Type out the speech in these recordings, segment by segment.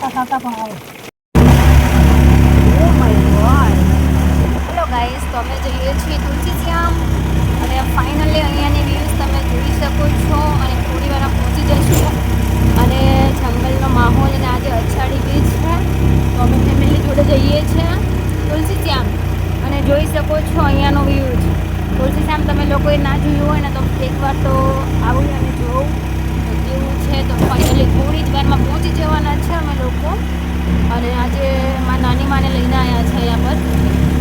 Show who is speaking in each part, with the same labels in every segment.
Speaker 1: Hello guys, તો અમે જઈએ છીએ તુલસીશ્યામ અને ફાઇનલી અહીંયાની વ્યૂઝ તમે જોઈ શકો છો અને થોડી વાર પહોંચી જશું અને જંગલનો માહોલ અને આજે અષાઢી બીજ છે તો અમે ફેમિલી જોડે જઈએ છીએ તુલસીશ્યામ અને જોઈ શકો છો અહીંયાનો વ્યૂઝ. તુલસીશ્યામ તમે લોકોએ ના જોયું હોય ને તો એકવાર તો આવું અને જોવું તો કેવું છે. તો ફાઇનલી થોડી જ વારમાં પહોંચી જવાના છે અમે લોકો અને આજે મારા નાની માને લઈને આવ્યા છે અહીંયા પર.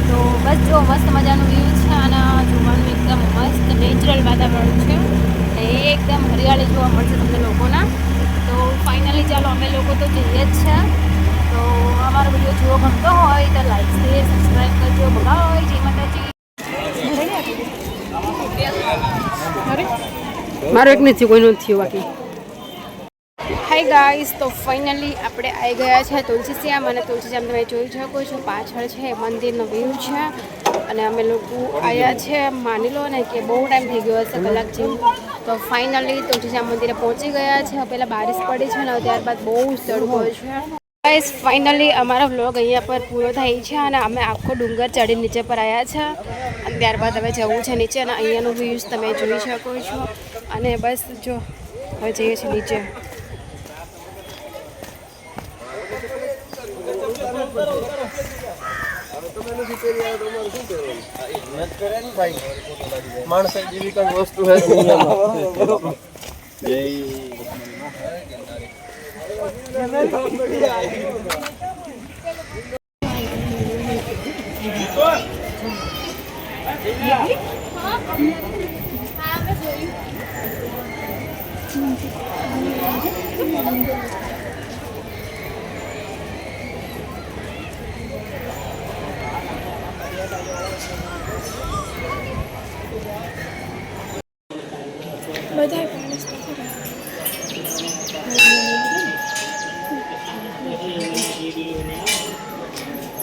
Speaker 1: તો બસ જો મસ્ત મજાનું વ્યૂ છે અને જોવાનું એકદમ મસ્ત નેચરલ વાતાવરણ છે અને એકદમ હરિયાળી જોવા મળશે તમને લોકોના. તો ફાઇનલી ચાલો અમે લોકો તો જઈએ જ છે. તો અમારો વિડીયો જોવો ગમતો હોય તો લાઈક શેર સબસ્ક્રાઈબ કરજો. બાય, જય માતાજી. મારો એક નથી, કોઈનું નથી બાકી. હાય ગાઈસ, તો ફાઇનલી આપણે આવી ગયા છે તુલસીશ્યામ અને તુલસીશ્યામ તમે જોઈ શકો છો પાછળ છે મંદિરનો વ્યૂ છે અને અમે લોકો આવ્યા છે. માની લો ને કે બહુ ટાઈમ થઈ ગયો હશે, કલાક જેવું. તો ફાઇનલી તુલસીશ્યામ મંદિરે પહોંચી ગયા છે. પહેલાં બારિશ પડી છે ને ત્યારબાદ બહુ તડકો છે. ગાઈસ ફાઇનલી અમારો વ્લોગ અહીંયા પર પૂરો થાય છે અને અમે આખો ડુંગર ચડી નીચે પર આવ્યા છે અને ત્યારબાદ હવે જવું છે નીચે અને અહીંયાનું વ્યૂઝ તમે જોઈ શકો છો અને બસ જો હવે જઈએ છીએ નીચે.
Speaker 2: માણસ જેવી કઈ વસ્તુ હે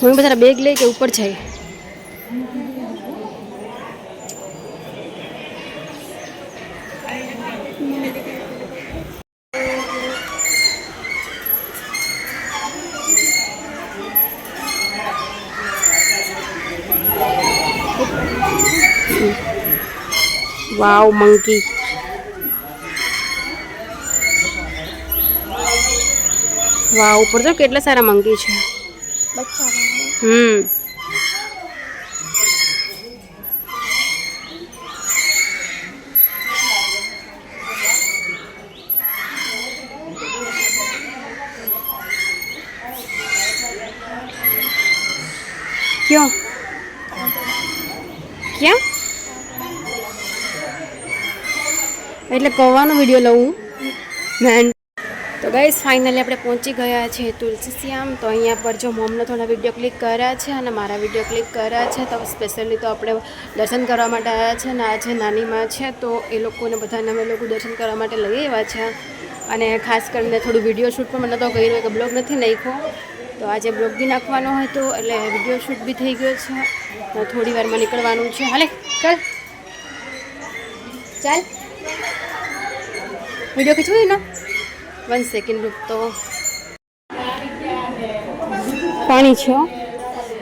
Speaker 1: હું બધા બેગ લઈ કે ઉપર જાય. વાવ મંકી. વાવ ઉપર જો કેટલા સારા મંકી છે. ક્યાં ક્યાં એટલે કવાનો વિડીયો લઉં મેં. તો ગાઈસ ફાઇનલી આપણે પહોંચી ગયા છે તુલસીશ્યામ. તો અહીંયા પર જો મોમનો થોડા વિડીયો ક્લિક કર્યા છે અને મારા વિડીયો ક્લિક કર્યા છે. તો સ્પેશિયલી તો આપણે દર્શન કરવા માટે આવ્યા છે અને આ જે નાની માં છે તો એ લોકોને બધાને અમે લોકો દર્શન કરવા માટે લઈ આવ્યા છે અને ખાસ કરીને થોડું વિડીયો શૂટ પણ મને તો કર્યું કે બ્લોગ નથી નાખ્યો તો આજે બ્લોગ બી નાખવાનો હતો એટલે વિડીયો શૂટ બી થઈ ગયો છે. તો થોડી વારમાં નીકળવાનું છે. હાલે ચાલ ચાલ વિડીયો ખીચવું ને 1 સેકન્ડ રૂપ. તો પાણી છે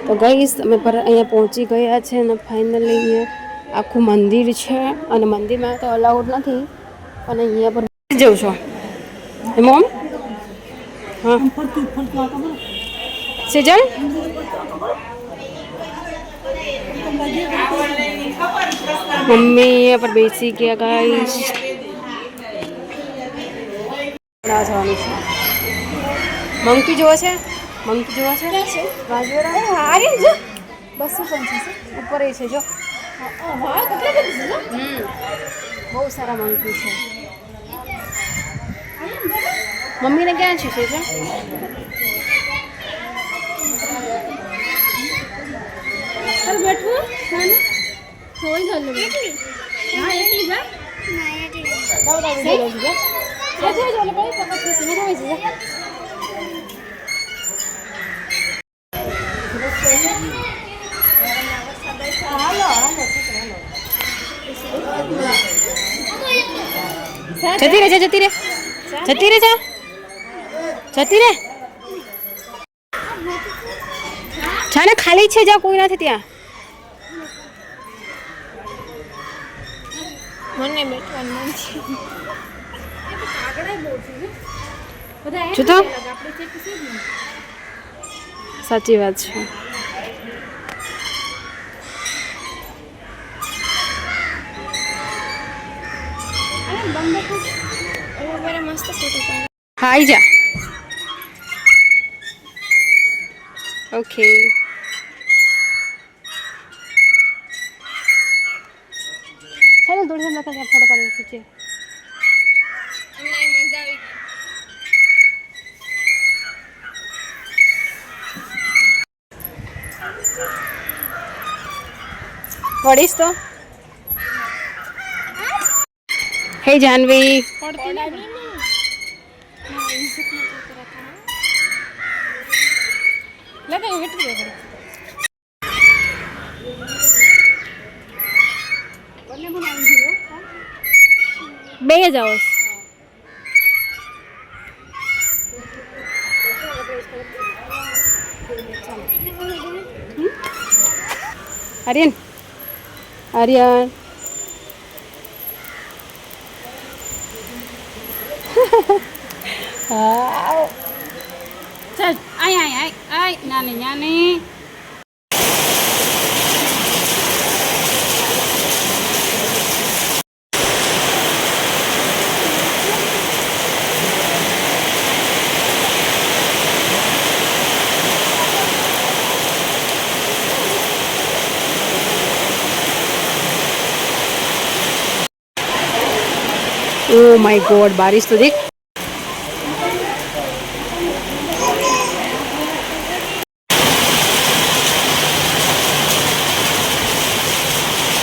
Speaker 1: તો ગાઈસ અમે પર અહીંયા પહોંચી ગયા છે અને ફાઇનલી અહીંયા આખું મંદિર છે અને મંદિરમાં તો અલાઉડ નથી અને અહીંયા પર જવું છો મોમ. હા સેજલ મમ્મી અહીંયા પર બેસી ગયા ગાઈસ. જવાનું છે મંકી જોવા છે. મંકી જોવા છે બસ ઉપર છે જો બહુ સારા મંકી છે. મમ્મીને ક્યાં છે છે જતી રે જતી રે જતી રે જતી રે જાને ખાલી છે, જ્યાં કોઈ નથી ત્યાં.
Speaker 3: મને બેઠવાનું મન છે.
Speaker 1: જો તો સાચી વાત છે.
Speaker 3: મસ્ત ફોટો પાડે.
Speaker 1: હા આવી જા. ઓકે. ચાલો થોડી વાર ફોટો પાડી ખીચે.
Speaker 3: મજા આવી ગઈ.
Speaker 1: પડીશ તો. હે જાનવી. બે જ આવો. આર્યન આર્યન હા ચાલ આય આય આય આય નાની નાની ओ माय गॉड बारिश तो देख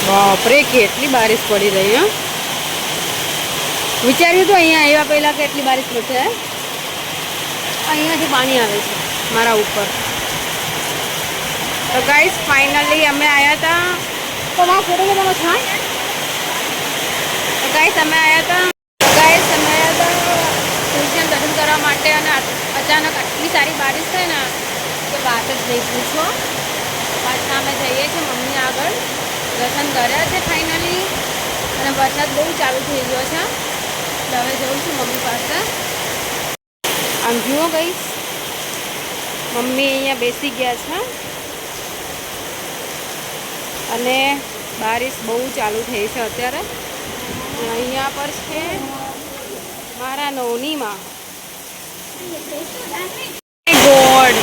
Speaker 1: बाप रे કેટલી બારિશ પડી રહી હે વિચાર્યું તો અહીંયા આવ્યા પહેલા કેટલી બારિશ પડશે અહીંયાથી પાણી આવે છે મારા ઉપર તો ગાઈસ ફાઇનલી અમે આવ્યા હતા તો મારા ફોટો લેવાનો છે તો ગાઈસ અમે આવ્યા હતા તુલસીને દર્શન કરવા માટે અને અચાનક આટલી સારી બારિશ થઈ ને કે વાત જ નહીં પૂછો પાછા અમે જઈએ છીએ મમ્મી આગળ દર્શન કર્યા છે ફાઇનલી અને વરસાદ બહુ ચાલુ થઈ ગયો છે એટલે હવે જઉં છું મમ્મી પાસે આમ જુઓ ગઈ મમ્મી અહીંયા બેસી ગયા છે અને બારિશ બહુ ચાલુ થઈ છે અત્યારે અહીંયા પર છે મારા નોનીમાં ગોડ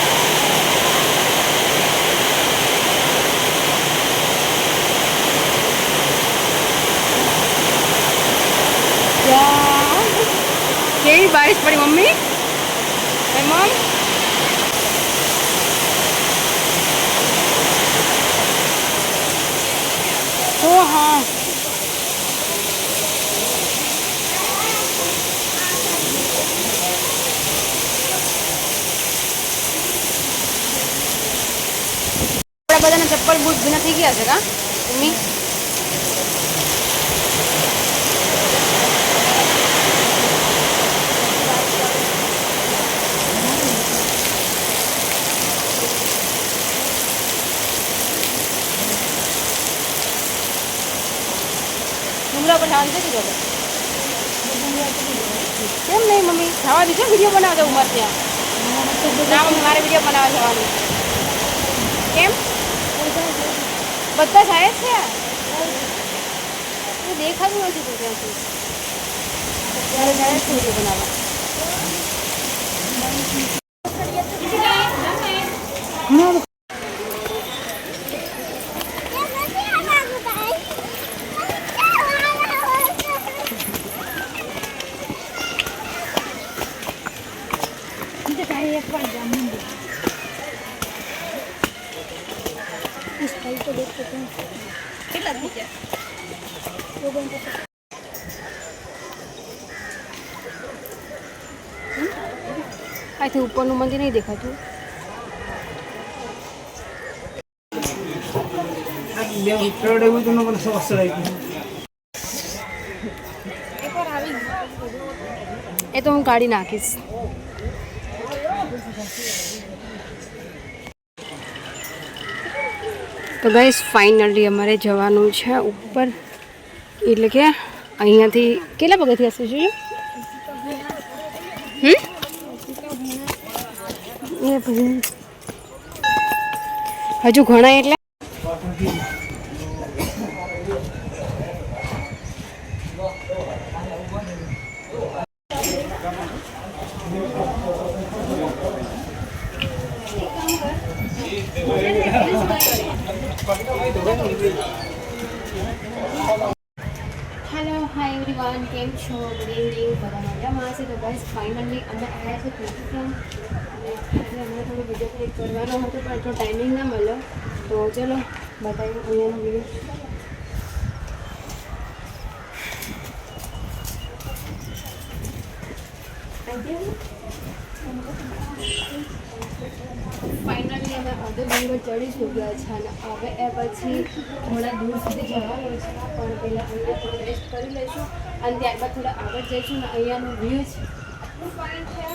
Speaker 1: કેવી બારિશ પડી મમ્મી મમ તો હા બધાના ચપ્પલ બૂટ ભીના થઈ ગયા છે કા મમ્મી ડુંગરા પર ખાવાનું છે કીધું કેમ નહીં મમ્મી ખાવા દીધો વિડીયો બનાવતા ઉમર ત્યાં ના મમ્મી મારે વિડીયો બનાવવા જવાનું કેમ બધા થાય છે તું દેખાતું નથી તું ત્યાંથી ત્યારે જાય છે વિડીયો બનાવવા કેટલા થઈ ગયા અહીંથી ઉપરનું મંદિર નહીં દેખાતું એ તો હું કાઢી નાખીશ તો ગાઈસ ફાઇનલી અમારે જવાનું છે ઉપર, એટલે કે અહીંયાથી કેટલા પગથિયા હશે જોયું? એ ભાઈ હજુ ઘણા એટલે હેલો હાય એવરીવન, કેમ છો? Good evening. બધા મજામાં હશે? તો ગાઈસ ફાઇનલી અમે આવ્યા છે તુલસીધામ અને આજે અમને થોડો વિડીયો ક્લિક કરવાનો હતો પણ એટલો ટાઈમિંગ ના મળ્યો. તો ચલો બતાવ્યું અહીંયાનો વ્યૂ. ફાઇનલી અમે અડધો ડુંગર ચડી ચૂક્યા છે અને હવે એ પછી થોડા દૂર સુધી જવાનું છે, પણ પહેલાં અહીંયા થોડું રેસ્ટ કરી લઈશું અને ત્યારબાદ થોડા આગળ જઈશું ને અહીંયાનું વ્યૂ છે એટલું ફાઇન છે,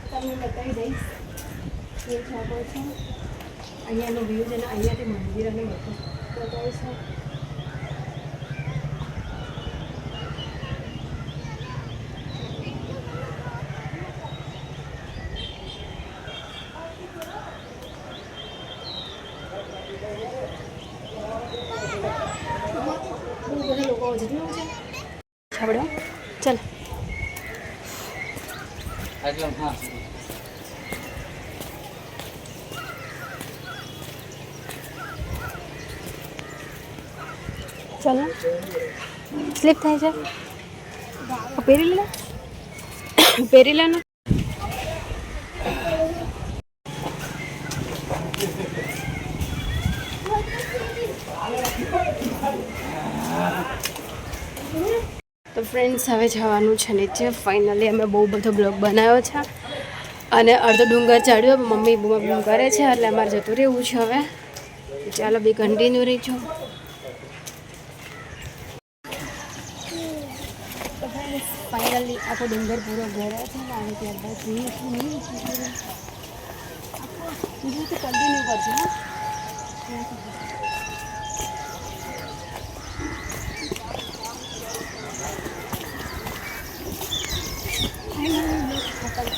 Speaker 1: તમને બતાવી દઈશ. એ છાપો છે અહીંયાનો વ્યૂ છે અને અહીંયાથી મંદિર અને બધું બતાવે છે. છાબડો ચાલ ચાલ સ્લીપ થાય છે, પહેરી લે પહેરી લે ને. તો ફ્રેન્ડ્સ હવે જવાનું છે નીચે. ફાઇનલી અમે બહુ બધો બ્લોગ બનાવ્યો છે અને અડધો ડુંગર ચડ્યો, મમ્મી બૂમ કરે છે એટલે અમારે જતું રહેવું છે હવે. ચાલો બી કન્ટિન્યુ રહીજો. તો ફ્રેન્ડ્સ ફાઇનલી આખો ડુંગર પૂરો ઘરે છે ને અને ત્યારબાદ જોઈએ છું બીજું તો કન્ટિન્યુ કરજો.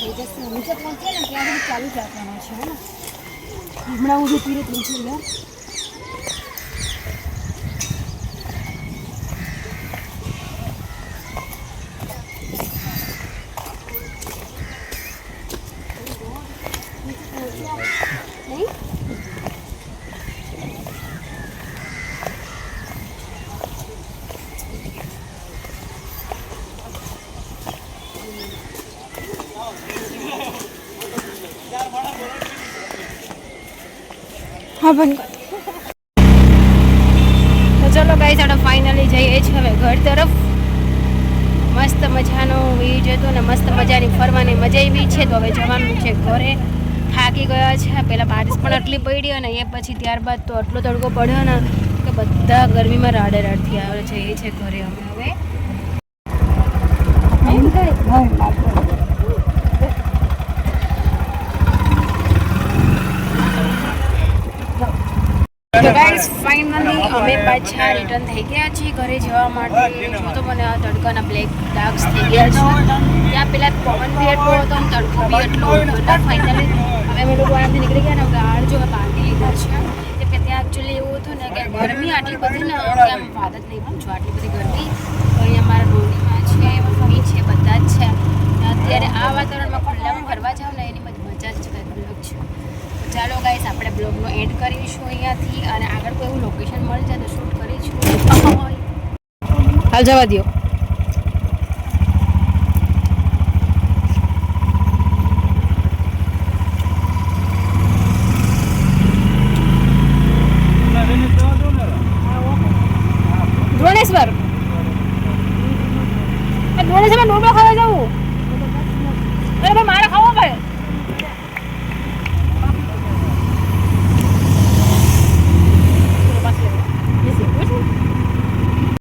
Speaker 1: થઈ જશે નીચે પહોંચે ને ત્યાં સુધી ચાલુ જ રાખવાનો છે ને. હમણાં હું જતી રહી તુલસી લે. હા બંધ કર. તો ચલો ગાઈસ આપણે ફાઇનલી જઈએ છીએ હવે ઘર તરફ. મસ્ત મજાનો વ્યૂ હતો ને મસ્ત મજાની ફરવાની મજા આવી છે. તો હવે જવાનું છે ઘરે. થાકી ગયા છે, પહેલાં બારિશ પણ આટલી પડી અને એ પછી ત્યારબાદ તો આટલો તડકો પડ્યો ને કે બધા ગરમીમાં રાડે રાડથી આવે છે. એ છે ઘરે અમે હવે. તો ગાઈસ ફાઇનલી અમે પાછા રિટર્ન થઈ ગયા છીએ ઘરે જવા માટે. જો તો મને આ તડકાના બ્લેક ડાર્ક્સ થઈ ગયા છે. ત્યાં પેલા પવન બી એટલો હતો અને તડકો બી એટલો હતો. ફાઇનલી હવે અમે લોકો આનાથી નીકળી ગયા ને ગાળ જો બાંધી લીધા છે. કે ત્યાં એકચ્યુઅલી એવું હતું ને કે ગરમી આટલી બધી ને કે આમ વાત જ નહીં પૂછો, આટલી બધી ગરમી. તો અહીંયા મારા ડોલીમાં છે, મમ્મી છે, બધા જ છે. અત્યારે આ વાતાવરણમાં ખુલ્લામાં ફરવા જાવ ને એની બધી મજા જ કંઈક અલગ છે. ચાલો ગાઈસ આપણે બ્લોગનો એન્ડ કરીશું અહીંયાથી અને આગળ કોઈ એવું લોકેશન મળી જાય તો શૂટ કરીશું. હાલ જવા દો.